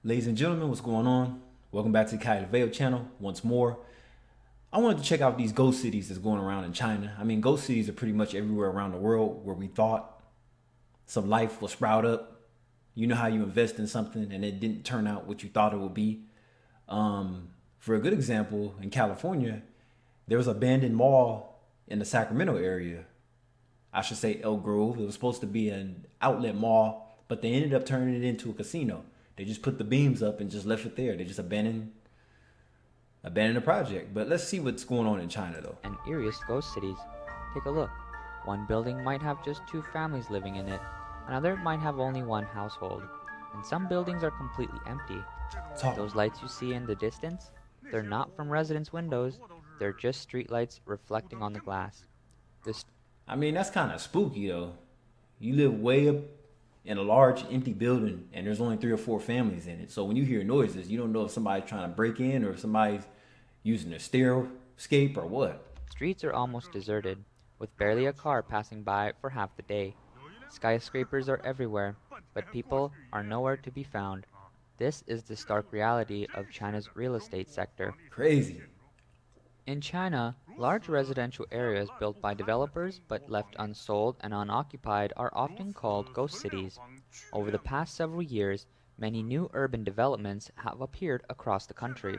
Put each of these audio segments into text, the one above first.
Ladies and gentlemen, what's going on? Welcome back to the Kai Veil channel once more. I wanted to check out these ghost cities that's going around in China. I mean, ghost cities are pretty much everywhere around the world where we thought some life will sprout up. You know how you invest in something and it didn't turn out what you thought it would be. For a good example, in California, there was an abandoned mall in the Sacramento area. I should say El Grove. It was supposed to be an outlet mall, but they ended up turning it into a casino. They just put the beams up and just left it there. They just abandoned the project. But let's see what's going on in China though. And eeriest ghost cities. Take a look. One building might have just two families living in it, another might have only one household, and some buildings are completely empty. Talk. Those lights you see in the distance, they're not from residents' windows, they're just streetlights reflecting on the glass. This I mean, that's kind of spooky though. You live way up in a large empty building and there's only three or four families in it. So when you hear noises, you don't know if somebody's trying to break in or if somebody's using a stair escape or what. streets are almost deserted, with barely a car passing by for half the day. Skyscrapers are everywhere, but people are nowhere to be found. This is the stark reality of China's real estate sector. Crazy. In China, large residential areas built by developers but left unsold and unoccupied are often called ghost cities. Over the past several years, many new urban developments have appeared across the country.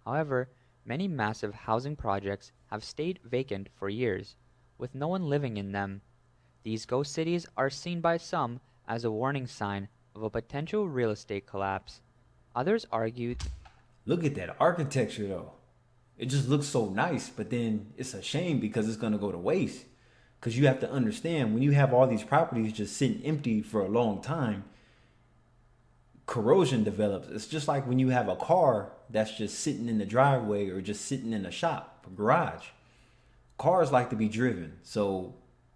However, many massive housing projects have stayed vacant for years, with no one living in them. These ghost cities are seen by some as a warning sign of a potential real estate collapse. Others argue Look at that architecture though. It just looks so nice, but then it's a shame because it's going to go to waste. Because you have to understand when you have all these properties just sitting empty for a long time, corrosion develops. It's just like when you have a car that's just sitting in the driveway or just sitting in a shop, a garage. Cars like to be driven. So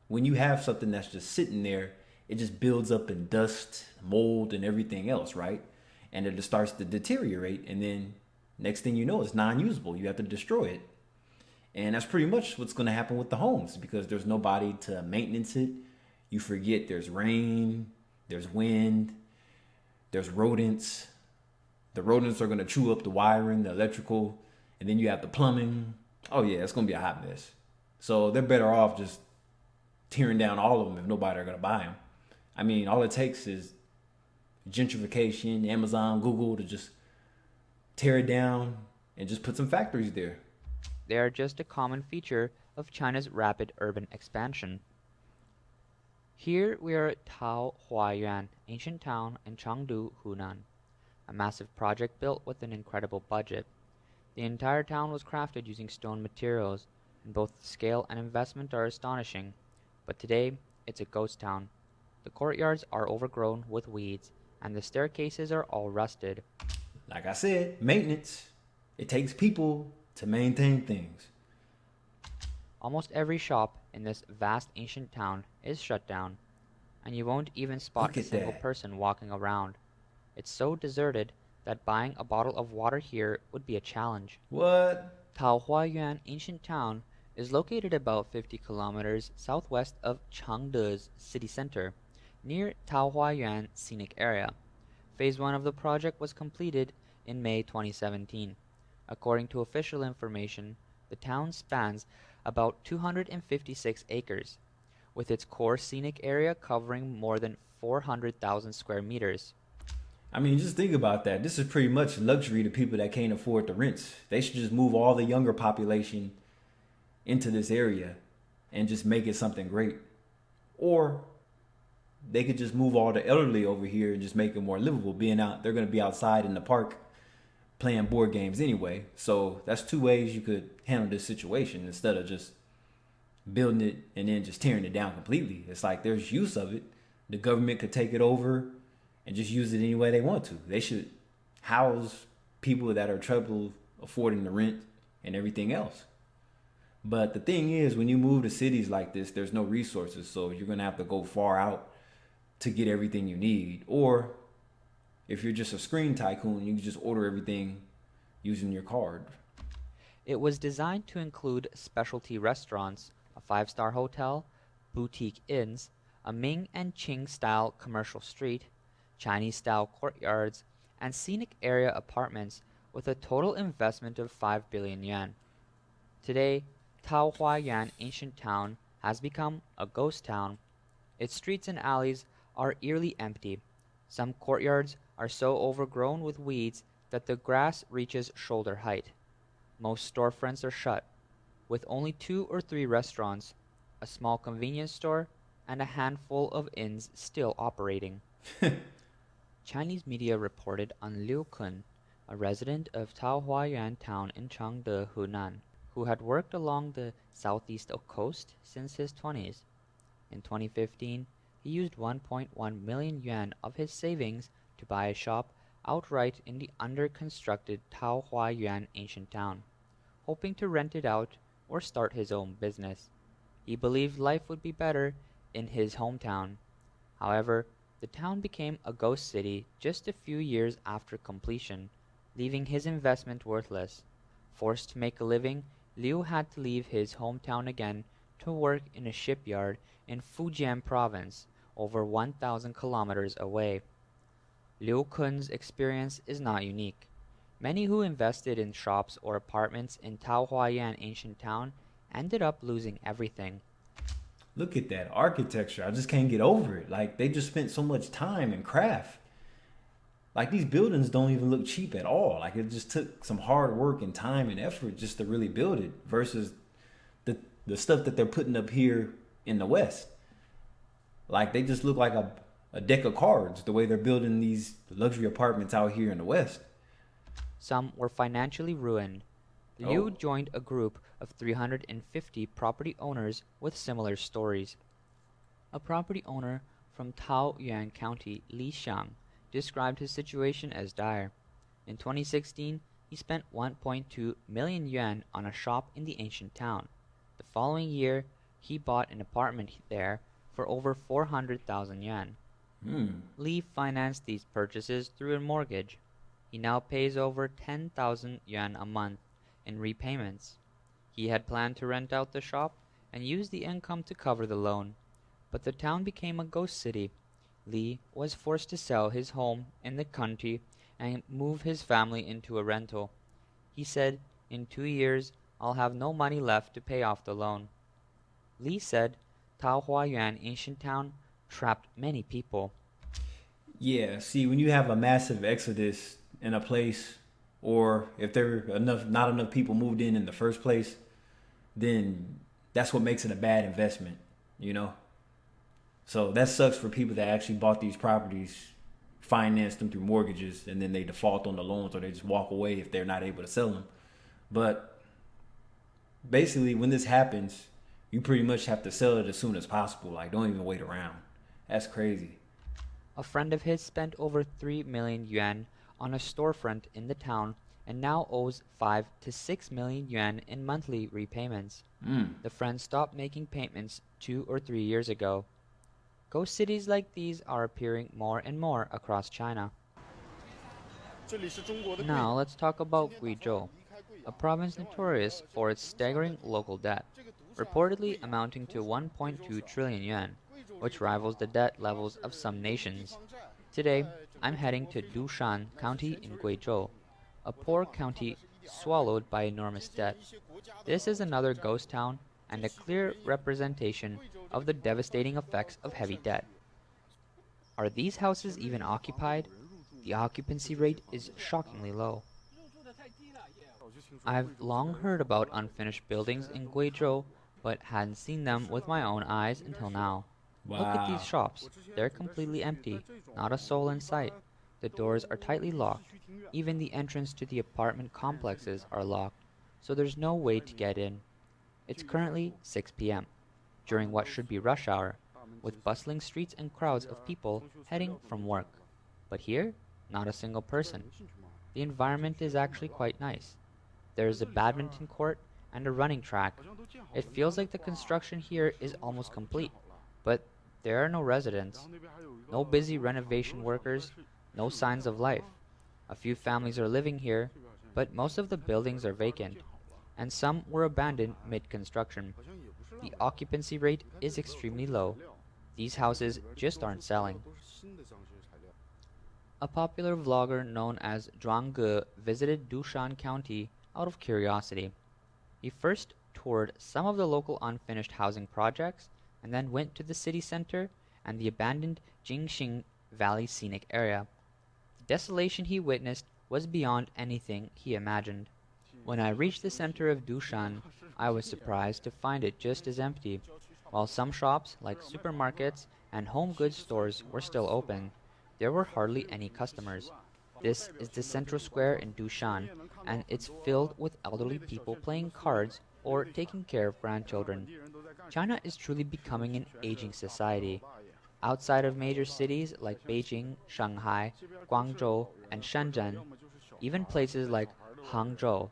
when you have something that's just sitting there, it just builds up in dust, mold, and everything else, right? And it just starts to deteriorate. And then next thing you know, it's non usable. You have to destroy it. And that's pretty much what's going to happen with the homes because there's nobody to maintenance it. You forget there's rain, there's wind, there's rodents. The rodents are going to chew up the wiring, the electrical, and then you have the plumbing. Oh, yeah, it's going to be a hot mess. So they're better off just tearing down all of them if nobody are going to buy them. I mean, all it takes is gentrification, Amazon, Google to just tear it down and just put some factories there. they are just a common feature of China's rapid urban expansion. Here we are at Taohuayuan, ancient town in Chengdu, Hunan, a massive project built with an incredible budget. The entire town was crafted using stone materials, and both the scale and investment are astonishing. But today, it's a ghost town. The courtyards are overgrown with weeds, and the staircases are all rusted. Like I said, maintenance. It takes people to maintain things. Almost every shop in this vast ancient town is shut down, and you won't even spot Look a at single that. person walking around. It's so deserted that buying a bottle of water here would be a challenge. What? Taohuayuan ancient town is located about 50 kilometers southwest of Chengde's city center, near Taohuayuan Scenic Area. Phase 1 of the project was completed in May 2017. According to official information, the town spans about 256 acres, with its core scenic area covering more than 400,000 square meters. I mean, just think about that. This is pretty much luxury to people that can't afford the rents. They should just move all the younger population into this area and just make it something great. Or they could just move all the elderly over here and just make it more livable. Being out, they're going to be outside in the park playing board games anyway. So that's two ways you could handle this situation instead of just building it and then just tearing it down completely. It's like there's use of it. The government could take it over and just use it any way they want to. They should house people that are trouble affording the rent and everything else. But the thing is, when you move to cities like this, there's no resources. So you're going to have to go far out to get everything you need. Or if you're just a screen tycoon, you can just order everything using your card. It was designed to include specialty restaurants, a five-star hotel, boutique inns, a Ming and Qing style commercial street, Chinese style courtyards, and scenic area apartments with a total investment of 5 billion yuan. Today, Taohuayuan ancient town has become a ghost town. Its streets and alleys are eerily empty. Some courtyards are so overgrown with weeds that the grass reaches shoulder height. Most storefronts are shut, with only 2 or 3 restaurants, a small convenience store, and a handful of inns still operating. Chinese media reported on Liu Kun, a resident of Taohuayuan town in Changde, Hunan, who had worked along the southeast coast since his 20s. In 2015, he used 1.1 million yuan of his savings to buy a shop outright in the under-constructed Taohuayuan ancient town, hoping to rent it out or start his own business. He believed life would be better in his hometown. However, the town became a ghost city just a few years after completion, leaving his investment worthless. Forced to make a living, Liu had to leave his hometown again to work in a shipyard in Fujian province, over 1,000 kilometers away. Liu Kun's experience is not unique. Many who invested in shops or apartments in Taohuayuan ancient town ended up losing everything. Look at that architecture. I just can't get over it. Like, they just spent so much time and craft. Like, these buildings don't even look cheap at all. Like, it just took some hard work and time and effort just to really build it versus the stuff that they're putting up here in the West. Like, they just look like a deck of cards the way they're building these luxury apartments out here in the West. Some were financially ruined. Liu joined a group of 350 property owners with similar stories. A property owner from Taohuayuan County, Li Xiang, described his situation as dire. In 2016, he spent 1.2 million yuan on a shop in the ancient town. The following year, he bought an apartment there for over 400,000 yuan. Li financed these purchases through a mortgage. He now pays over 10,000 yuan a month in repayments. He had planned to rent out the shop and use the income to cover the loan, but the town became a ghost city. Li was forced to sell his home in the county and move his family into a rental. He said, "In 2 years, I'll have no money left to pay off the loan." Li said Taohuayuan ancient town trapped many people. Yeah, see, when you have a massive exodus in a place, or if not enough people moved in the first place, then that's what makes it a bad investment, you know? So that sucks for people that actually bought these properties, financed them through mortgages, and then they default on the loans or they just walk away if they're not able to sell them. But basically, when this happens, you pretty much have to sell it as soon as possible. Like, don't even wait around. That's crazy. A friend of his spent over 3 million yuan on a storefront in the town and now owes 5 to 6 million yuan in monthly repayments. The friend stopped making payments 2 or 3 years ago. Ghost cities like these are appearing more and more across China. Now let's talk about Guizhou, a province notorious for its staggering local debt, reportedly amounting to 1.2 trillion yuan, which rivals the debt levels of some nations. Today, I'm heading to Dushan County in Guizhou, a poor county swallowed by enormous debt. This is another ghost town and a clear representation of the devastating effects of heavy debt. Are these houses even occupied? The occupancy rate is shockingly low. I've long heard about unfinished buildings in Guizhou, but hadn't seen them with my own eyes until now. Look at these shops. They're completely empty, not a soul in sight. The doors are tightly locked. Even the entrance to the apartment complexes are locked, so there's no way to get in. It's currently 6 p.m., during what should be rush hour, with bustling streets and crowds of people heading from work. But here, not a single person. The environment is actually quite nice. There is a badminton court and a running track. It feels like the construction here is almost complete, but there are no residents, no busy renovation workers, no signs of life. A few families are living here, but most of the buildings are vacant, and some were abandoned mid-construction. The occupancy rate is extremely low. These houses just aren't selling. A popular vlogger known as Zhuangge visited Dushan County out of curiosity. He first toured some of the local unfinished housing projects and then went to the city center and the abandoned Jingxing Valley Scenic Area. The desolation he witnessed was beyond anything he imagined. When I reached the center of Dushan, I was surprised to find it just as empty. While some shops, like supermarkets and home goods stores, were still open, there were hardly any customers. This is the central square in Dushan, and it's filled with elderly people playing cards or taking care of grandchildren. China is truly becoming an aging society. Outside of major cities like Beijing, Shanghai, Guangzhou, and Shenzhen, even places like Hangzhou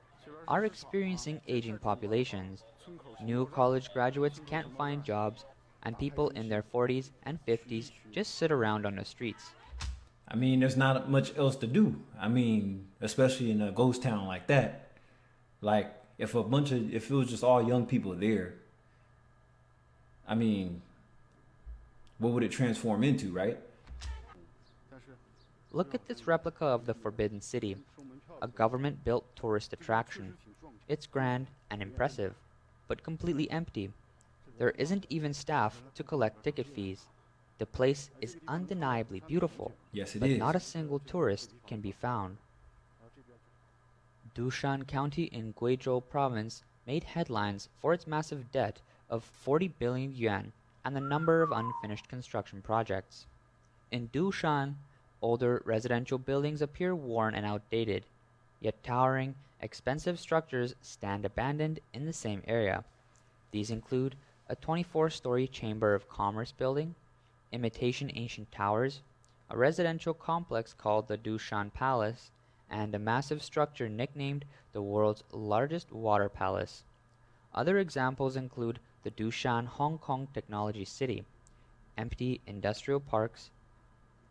are experiencing aging populations. New college graduates can't find jobs, and people in their 40s and 50s just sit around on the streets. I mean, there's not much else to do. I mean, especially in a ghost town like that. Like, if it was just all young people there, I mean, what would it transform into, right? Look at this replica of the Forbidden City, a government-built tourist attraction. It's grand and impressive, but completely empty. There isn't even staff to collect ticket fees. The place is undeniably beautiful, Yes, it but is. not a single tourist can be found. Dushan County in Guizhou Province made headlines for its massive debt of 40 billion yuan and the number of unfinished construction projects. In Dushan, older residential buildings appear worn and outdated, yet towering, expensive structures stand abandoned in the same area. These include a 24-story Chamber of Commerce building, imitation ancient towers, a residential complex called the Dushan Palace, and a massive structure nicknamed the world's largest water palace. Other examples include the Dushan Hong Kong Technology City, empty industrial parks,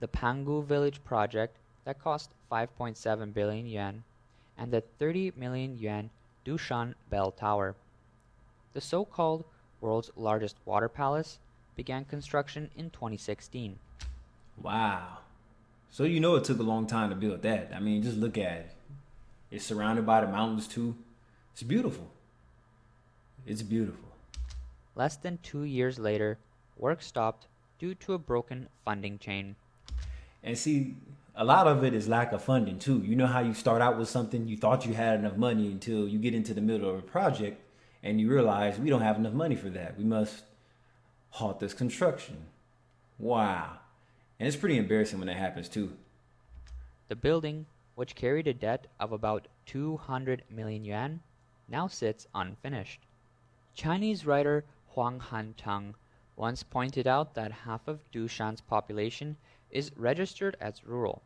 the Pangu Village project that cost 5.7 billion yuan, and the 30 million yuan Dushan Bell Tower. The so-called world's largest water palace began construction in 2016. Wow. So you know it took a long time to build that. I mean, just look at it. It's surrounded by the mountains too. It's beautiful. It's beautiful. Less than 2 years later, work stopped due to a broken funding chain. And see, a lot of it is lack of funding too. You know how you start out with something, you thought you had enough money until you get into the middle of a project and you realize we don't have enough money for that. We must halt this construction. Wow. And it's pretty embarrassing when that happens too. The building, which carried a debt of about 200 million yuan, now sits unfinished. Chinese writer Huang Hancheng once pointed out that half of Dushan's population is registered as rural,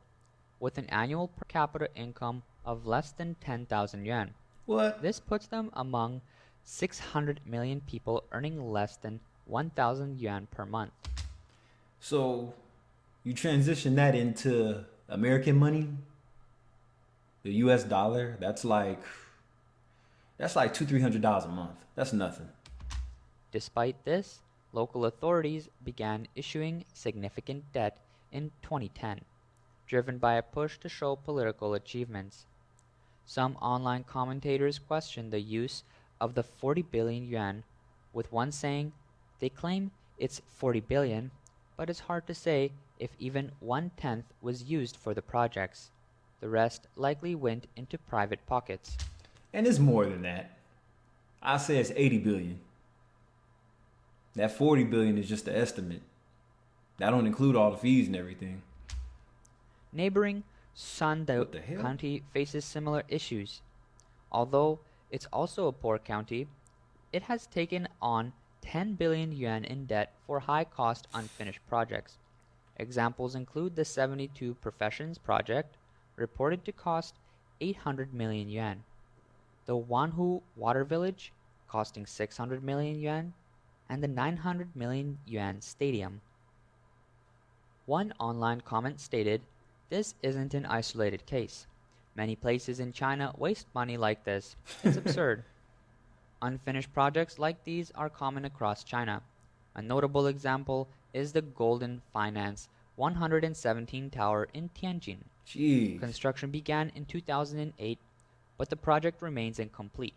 with an annual per capita income of less than 10,000 yuan. What? This puts them among 600 million people earning less than 1,000 yuan per month. So you transition that into American money, the US dollar, that's like $200-300 a month. That's nothing. Despite this, local authorities began issuing significant debt in 2010, driven by a push to show political achievements. Some online commentators question the use of the 40 billion yuan, with one saying they claim it's 40 billion, but it's hard to say if even 1/10 was used for the projects. The rest likely went into private pockets. And it's more than that. I say it's 80 billion. That 40 billion is just the estimate. That don't include all the fees and everything. Neighboring Shandong What the hell? County faces similar issues. Although it's also a poor county, it has taken on 10 billion yuan in debt for high-cost unfinished projects. Examples include the 72 Professions project, reported to cost 800 million yuan, the Wanhu Water Village, costing 600 million yuan, and the 900 million yuan stadium. One online comment stated, "This isn't an isolated case. Many places in China waste money like this. It's absurd." Unfinished projects like these are common across China. A notable example is the Golden Finance 117 tower in Tianjin. Jeez. Construction began in 2008, but the project remains incomplete.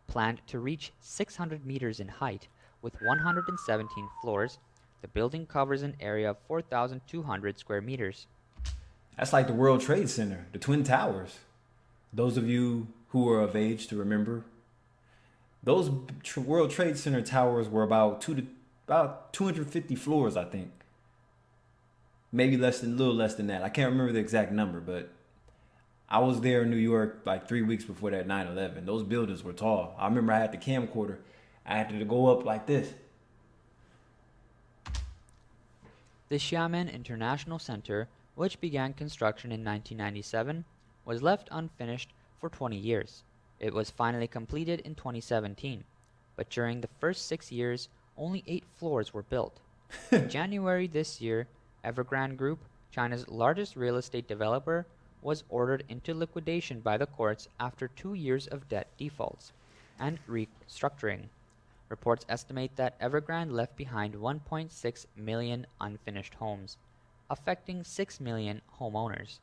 Planned to reach 600 meters in height with 117 floors, the building covers an area of 4,200 square meters. That's like the World Trade Center, the Twin Towers. Those of you who are of age to remember, those World Trade Center towers were about 250 floors, I think. Maybe a little less than that. I can't remember the exact number, but I was there in New York like 3 weeks before that 9/11. Those buildings were tall. I remember I had the camcorder. I had to go up like this. The Xiamen International Center, which began construction in 1997, was left unfinished for 20 years. It was finally completed in 2017, but during the first 6 years, only 8 floors were built. In January this year, Evergrande Group, China's largest real estate developer, was ordered into liquidation by the courts after 2 years of debt defaults and restructuring. Reports estimate that Evergrande left behind 1.6 million unfinished homes, affecting 6 million homeowners.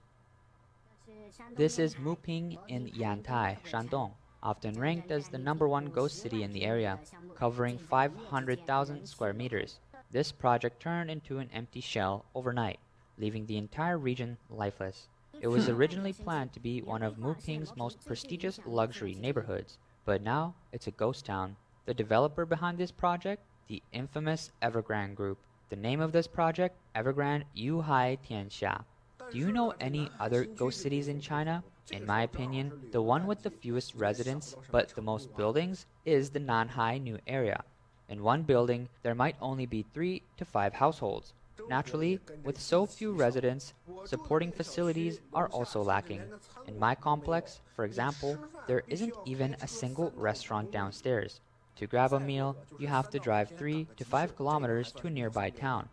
This is Muping in Yantai, Shandong, often ranked as the #1 ghost city in the area, covering 500,000 square meters. This project turned into an empty shell overnight, leaving the entire region lifeless. It was originally planned to be one of Muping's most prestigious luxury neighborhoods, but now it's a ghost town. The developer behind this project, the infamous Evergrande Group. The name of this project, Evergrande Yuhai Tianxia. Do you know any other ghost cities in China? In my opinion, the one with the fewest residents but the most buildings is the Nanhai New Area. In one building, there might only be 3 to 5 households. Naturally, with so few residents, supporting facilities are also lacking. In my complex, for example, there isn't even a single restaurant downstairs. To grab a meal, you have to drive 3 to 5 kilometers to a nearby town.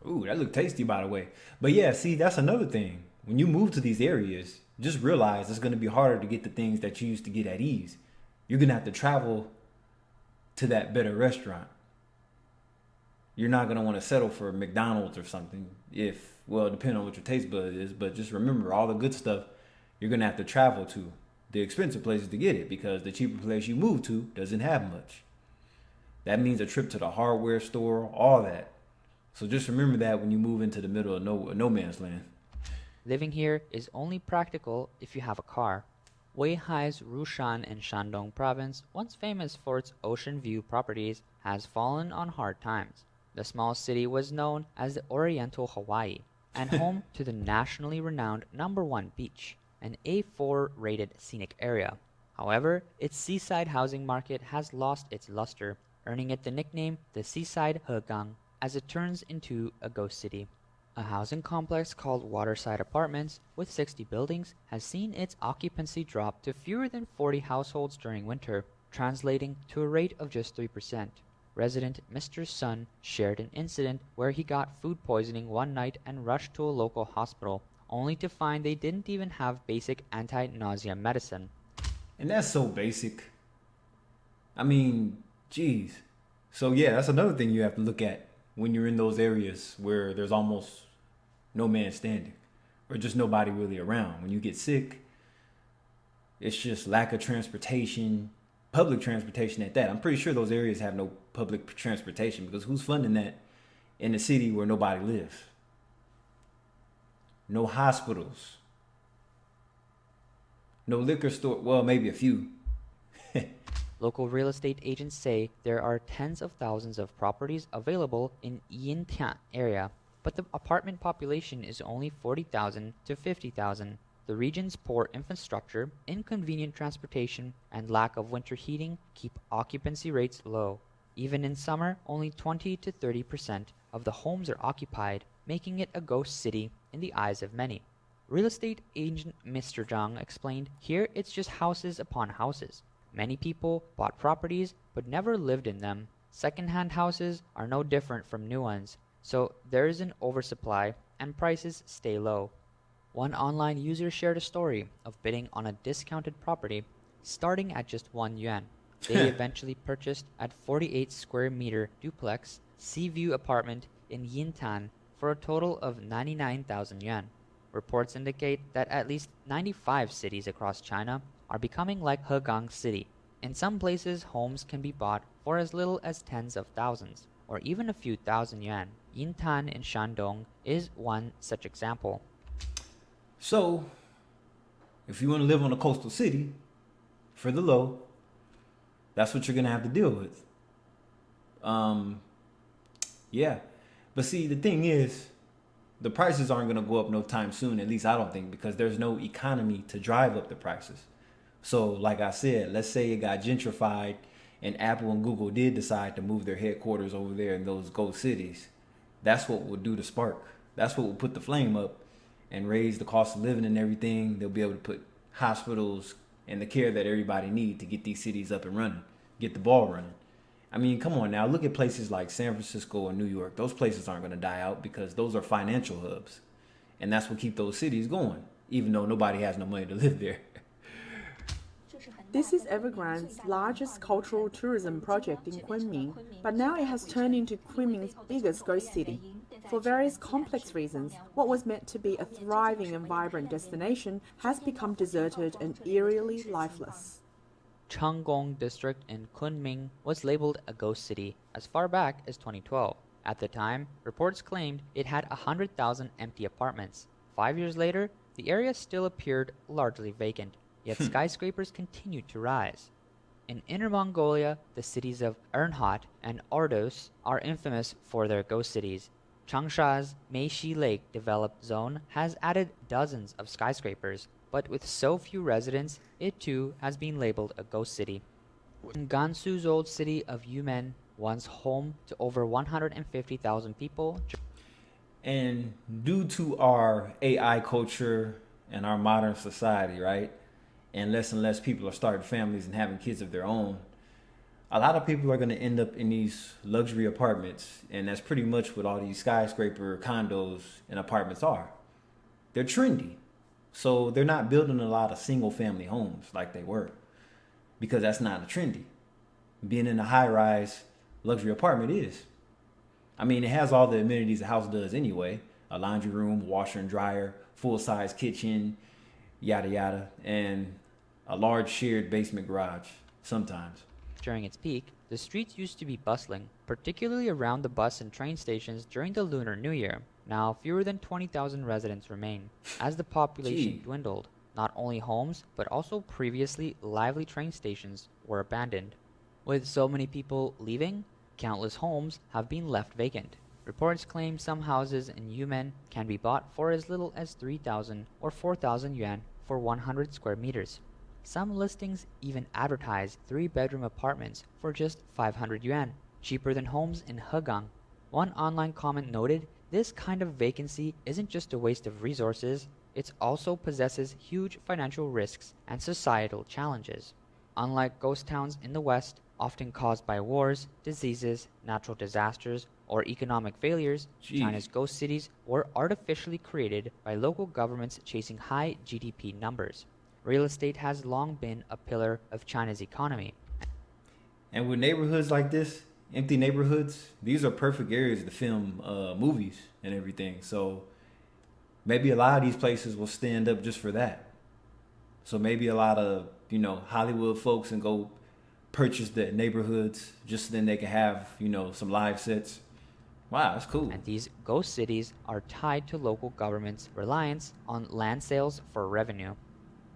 Ooh, that looked tasty, by the way. But yeah, see, that's another thing. When you move to these areas, just realize it's going to be harder to get the things that you used to get at ease. You're going to have to travel to that better restaurant. You're not going to want to settle for McDonald's or something depending on what your taste bud is. But just remember, all the good stuff you're going to have to travel to the expensive places to get it, because the cheaper place you move to doesn't have much. That means a trip to the hardware store, all that. So just remember that when you move into the middle of no man's land. Living here is only practical if you have a car. Weihai's Rushan in Shandong province, once famous for its ocean view properties, has fallen on hard times. The small city was known as the Oriental Hawaii and home to the nationally renowned #1 beach, an A4 rated scenic area. However, its seaside housing market has lost its luster, earning it the nickname the Seaside Hegang, as it turns into a ghost city. A housing complex called Waterside Apartments, with 60 buildings, has seen its occupancy drop to fewer than 40 households during winter, translating to a rate of just 3%. Resident Mr. Sun shared an incident where he got food poisoning one night and rushed to a local hospital, only to find they didn't even have basic anti-nausea medicine. And that's so basic. I mean, geez. So yeah, that's another thing you have to look at when you're in those areas where there's almost no man standing or just nobody really around. When you get sick, it's just lack of transportation, public transportation at that. I'm pretty sure those areas have no public transportation, because who's funding that in a city where nobody lives? No hospitals. No liquor store. Well, maybe a few. Local real estate agents say there are tens of thousands of properties available in Yintian area, but the apartment population is only 40,000 to 50,000. The region's poor infrastructure, inconvenient transportation, and lack of winter heating keep occupancy rates low. Even in summer, only 20 to 30% of the homes are occupied, making it a ghost city in the eyes of many. Real estate agent Mr. Zhang explained, "Here it's just houses upon houses. Many people bought properties but never lived in them. Second-hand houses are no different from new ones, so there is an oversupply and prices stay low." One online user shared a story of bidding on a discounted property starting at just 1 yuan. They eventually purchased a 48 square meter duplex sea view apartment in Yintan for a total of 99,000 yuan. Reports indicate that at least 95 cities across China are becoming like Hegang City. In some places, homes can be bought for as little as tens of thousands, or even a few thousand yuan. Yintan in Shandong is one such example. So, if you want to live on a coastal city for the low, that's what you're gonna have to deal with. Yeah, but see, the thing is, the prices aren't gonna go up no time soon. At least I don't think, because there's no economy to drive up the prices. So, like I said, let's say it got gentrified, and Apple and Google did decide to move their headquarters over there in those ghost cities. That's what would do the spark. That's what will put the flame up and raise the cost of living and everything. They'll be able to put hospitals and the care that everybody needs to get these cities up and running, get the ball running. I mean, come on now. Look at places like San Francisco and New York. Those places aren't going to die out because those are financial hubs. And that's what keep those cities going, even though nobody has no money to live there. This is Evergrande's largest cultural tourism project in Kunming, but now it has turned into Kunming's biggest ghost city. For various complex reasons, what was meant to be a thriving and vibrant destination has become deserted and eerily lifeless. Changgong district in Kunming was labeled a ghost city as far back as 2012. At the time, reports claimed it had 100,000 empty apartments. 5 years later, the area still appeared largely vacant, yet skyscrapers continued to rise. In Inner Mongolia, the cities of Ernhot and Ordos are infamous for their ghost cities. Changsha's Meishi Lake developed zone has added dozens of skyscrapers, but with so few residents, it too has been labeled a ghost city. In Gansu's old city of Yumen, once home to over 150,000 people. And due to our AI culture and our modern society, right? And less people are starting families and having kids of their own. A lot of people are going to end up in these luxury apartments, and that's pretty much what all these skyscraper condos and apartments are. They're trendy. So they're not building a lot of single family homes like they were, because that's not a trendy. Being in a high rise luxury apartment is. I mean, it has all the amenities a house does anyway. A laundry room, washer and dryer, full size kitchen, yada yada, and a large shared basement garage sometimes. During its peak, the streets used to be bustling, particularly around the bus and train stations during the Lunar New Year. Now, fewer than 20,000 residents remain. As the population dwindled, not only homes, but also previously lively train stations were abandoned. With so many people leaving, countless homes have been left vacant. Reports claim some houses in Yumen can be bought for as little as 3,000 or 4,000 yuan for 100 square meters. Some listings even advertise 3-bedroom apartments for just 500 yuan, cheaper than homes in Hegang. One online comment noted, "This kind of vacancy isn't just a waste of resources, it also possesses huge financial risks and societal challenges." Unlike ghost towns in the West, often caused by wars, diseases, natural disasters, or economic failures, China's ghost cities were artificially created by local governments chasing high GDP numbers. Real estate has long been a pillar of China's economy. And with neighborhoods like this, empty neighborhoods, these are perfect areas to film movies and everything. So maybe a lot of these places will stand up just for that. So maybe a lot of, Hollywood folks and go purchase the neighborhoods just so then they can have, some live sets. Wow, that's cool. And these ghost cities are tied to local governments' reliance on land sales for revenue.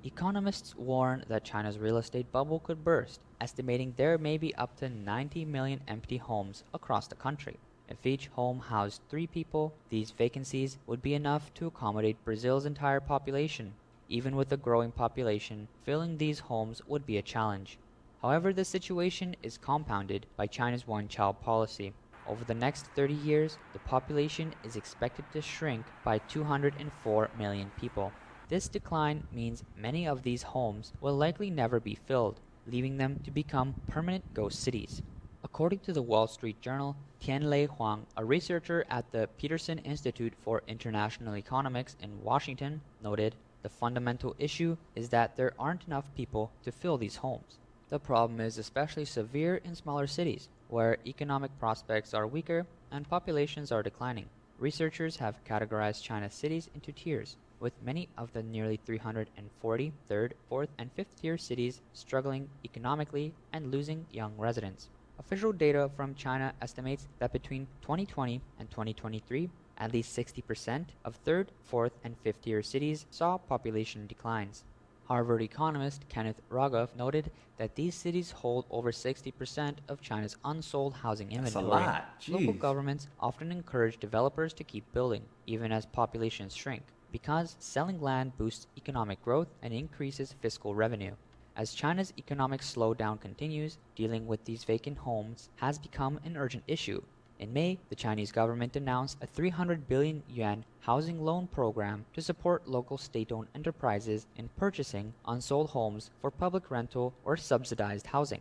Economists warn that China's real estate bubble could burst, estimating there may be up to 90 million empty homes across the country. If each home housed 3 people, these vacancies would be enough to accommodate Brazil's entire population. Even with a growing population, filling these homes would be a challenge. However, the situation is compounded by China's one-child policy. Over the next 30 years, the population is expected to shrink by 204 million people. This decline means many of these homes will likely never be filled, leaving them to become permanent ghost cities. According to the Wall Street Journal, Tianlei Huang, a researcher at the Peterson Institute for International Economics in Washington, noted, "The fundamental issue is that there aren't enough people to fill these homes. The problem is especially severe in smaller cities, where economic prospects are weaker and populations are declining. Researchers have categorized China's cities into tiers, with many of the nearly 340 third, fourth, and fifth-tier cities struggling economically and losing young residents. Official data from China estimates that between 2020 and 2023, at least 60% of third, fourth, and fifth-tier cities saw population declines. Harvard economist Kenneth Rogoff noted that these cities hold over 60% of China's unsold housing inventory. That's a lot. Jeez. Local governments often encourage developers to keep building, even as populations shrink, because selling land boosts economic growth and increases fiscal revenue. As China's economic slowdown continues, dealing with these vacant homes has become an urgent issue. In May, the Chinese government announced a 300 billion yuan housing loan program to support local state-owned enterprises in purchasing unsold homes for public rental or subsidized housing.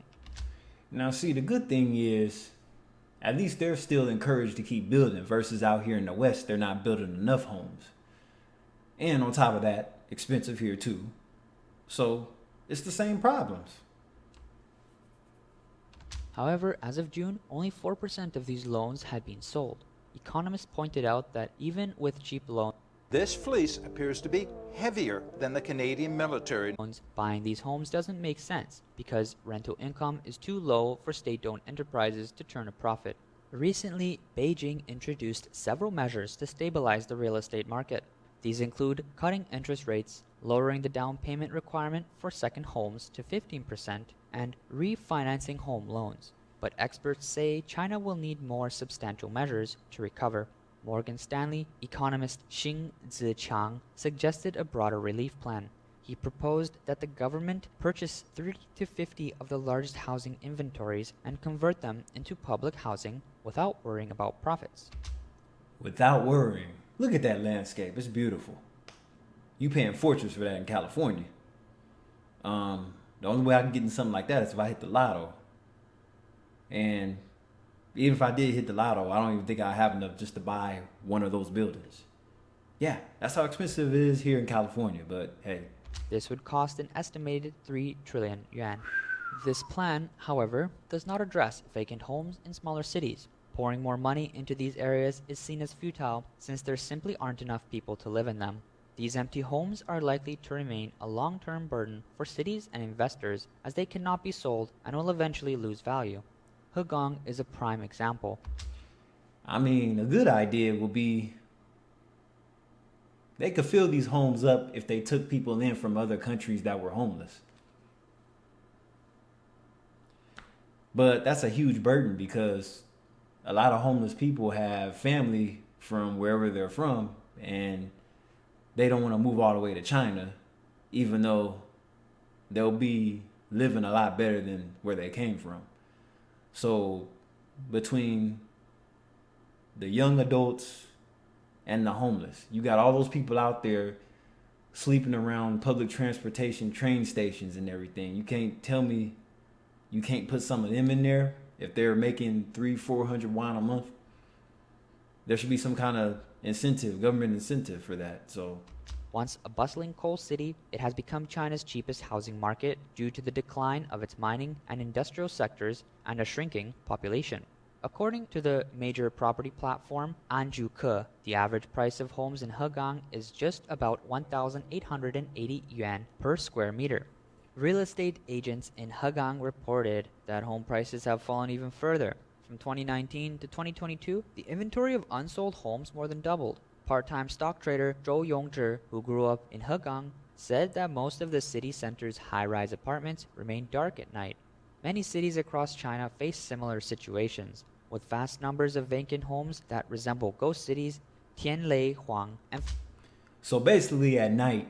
Now, see, the good thing is, at least they're still encouraged to keep building, versus out here in the West, they're not building enough homes. And on top of that, expensive here too. So it's the same problems. However, as of June, only 4% of these loans had been sold. Economists pointed out that even with cheap loans, this fleece appears to be heavier than the Canadian military. Buying these homes doesn't make sense because rental income is too low for state-owned enterprises to turn a profit. Recently, Beijing introduced several measures to stabilize the real estate market. These include cutting interest rates, lowering the down payment requirement for second homes to 15%, and refinancing home loans. But experts say China will need more substantial measures to recover. Morgan Stanley economist Xing Ziqiang suggested a broader relief plan. He proposed that the government purchase 30 to 50 of the largest housing inventories and convert them into public housing without worrying about profits. Without worrying. Look at that landscape. It's beautiful. You paying fortunes for that in California. The only way I can get in something like that is if I hit the lotto. And even if I did hit the lotto, I don't even think I have enough just to buy one of those buildings. Yeah, that's how expensive it is here in California, but hey. This would cost an estimated 3 trillion yuan. This plan, however, does not address vacant homes in smaller cities. Pouring more money into these areas is seen as futile since there simply aren't enough people to live in them. These empty homes are likely to remain a long-term burden for cities and investors as they cannot be sold and will eventually lose value. Hegang is a prime example. I mean, a good idea would be they could fill these homes up if they took people in from other countries that were homeless. But that's a huge burden because a lot of homeless people have family from wherever they're from, and they don't want to move all the way to China, even though they'll be living a lot better than where they came from. So between the young adults and the homeless, you got all those people out there sleeping around public transportation, train stations and everything. You can't tell me you can't put some of them in there if they're making 300-400 yuan a month. There should be some kind of incentive, government incentive for that. So once a bustling coal city, it has become China's cheapest housing market due to the decline of its mining and industrial sectors and a shrinking population. According to the major property platform Anjuke, the average price of homes in Hegang is just about 1,880 yuan per square meter. Real estate agents in Hegang reported that home prices have fallen even further. From 2019 to 2022, the inventory of unsold homes more than doubled. Part-time stock trader Zhou Yongzhi, who grew up in Hegang, said that most of the city center's high-rise apartments remain dark at night. Many cities across China face similar situations, with vast numbers of vacant homes that resemble ghost cities, Tianlei, Huang, and... So basically at night,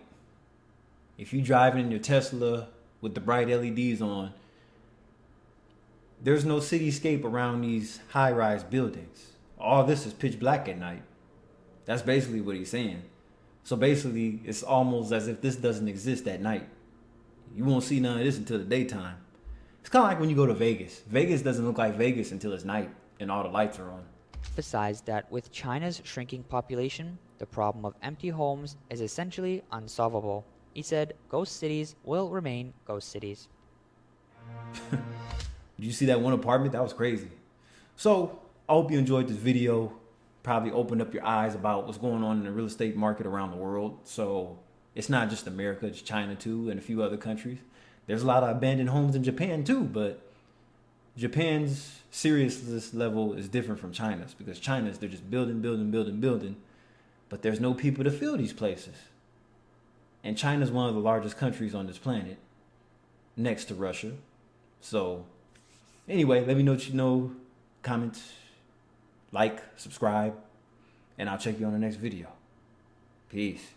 if you're driving in your Tesla with the bright LEDs on, there's no cityscape around these high-rise buildings. All this is pitch black at night. That's basically what he's saying. So basically, it's almost as if this doesn't exist at night. You won't see none of this until the daytime. It's kind of like when you go to Vegas. Vegas doesn't look like Vegas until it's night and all the lights are on. Emphasized that with China's shrinking population, the problem of empty homes is essentially unsolvable. He said ghost cities will remain ghost cities. Did you see that one apartment? That was crazy. So, I hope you enjoyed this video. probably opened up your eyes about what's going on in the real estate market around the world. So it's not just America, it's China too, and a few other countries. There's a lot of abandoned homes in Japan too, but Japan's seriousness level is different from China's, because China's, they're just building, but there's no people to fill these places. And China's one of the largest countries on this planet, next to Russia. So anyway, let me know what you know. Comment, like, subscribe, and I'll check you on the next video. Peace.